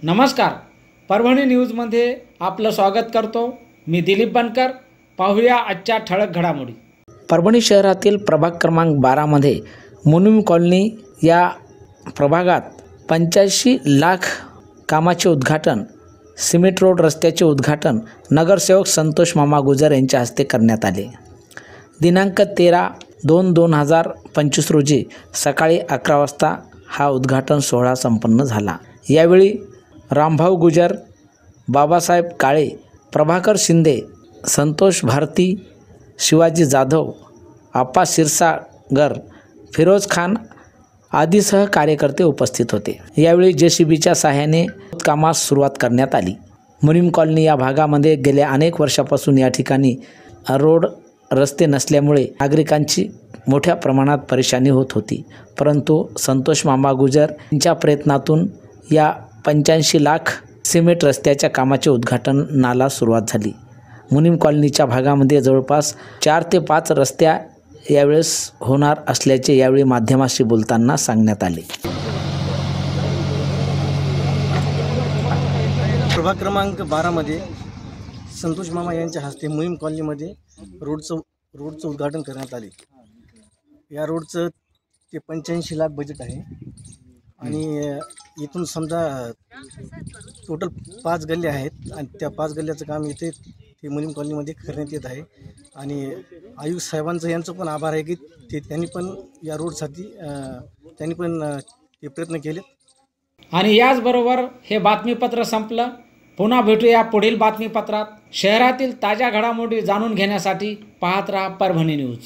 नमस्कार, परभणी न्यूजमध्ये आपलं स्वागत करतो। मी दिलीप बनकर। पाहूया आजच्या ठळक घडामोडी। परभणी शहरातील प्रभाग क्रमांक 12 मध्ये मुनिम कॉलनी या प्रभागात 85 लाख कामाचे उद्घाटन, सिमेंट रोड रस्त्याचे उद्घाटन नगरसेवक संतोष मामा गुजर यांच्या हस्ते करण्यात आले। दिनांक 13/2/2025 रोजी सकाळी 11 वाजता हा उद्घाटन सोहळा संपन्न झाला। यावेळी रामभाऊ गुजर, बाबासाहेब काळे, प्रभाकर शिंदे, संतोष भारती, शिवाजी जाधव, आप्पा क्षीरसागर, फिरोज खान आदीसह कार्यकर्ते उपस्थित होते। यावेळी JCBच्या सहाय्याने कामास सुरुवात करण्यात आली। मुनिम कॉलनी या भागामध्ये गेल्या अनेक वर्षापासून या ठिकाणी रोड रस्ते नसल्यामुळे नागरिकांची मोठ्या प्रमाणात परेशानी होत होती, परंतु संतोष मामा गुजर यांच्या प्रयत्नातून या 85 लाख सिमेंट रस्त्याच्या कामाचे उद्घाटनाला सुरुवात झाली। मुनिम कॉलनीच्या भागामध्ये जवळपास 4 ते 5 रस्त्या यावेळेस होणार असल्याचे यावेळी माध्यमाशी बोलताना सांगण्यात आले। प्रभाग क्रमांक 12 मध्ये संतोष मामा यांच्या हस्ते मुनिम कॉलनीमध्ये रोडचं उद्घाटन करण्यात आले। या रोडचं ते 85 लाख बजेट आहे आणि इथून समजा टोटल 5 गल्ल्या आहेत आणि त्या 5 गल्ल्याचं काम इथे ते मुनिम कॉलनीमध्ये करण्यात येत आहे। आणि आयुक्त साहेबांचं यांचं पण आभार आहे की त्यांनी पण या रोडसाठी त्यांनी पण ते प्रयत्न केले। आणि याचबरोबर हे बातमीपत्र संपलं। पुन्हा भेटूया पुढील बातमीपत्रात। शहरातील ताज्या घडामोडी जाणून घेण्यासाठी पाहत रहा परभणी न्यूज।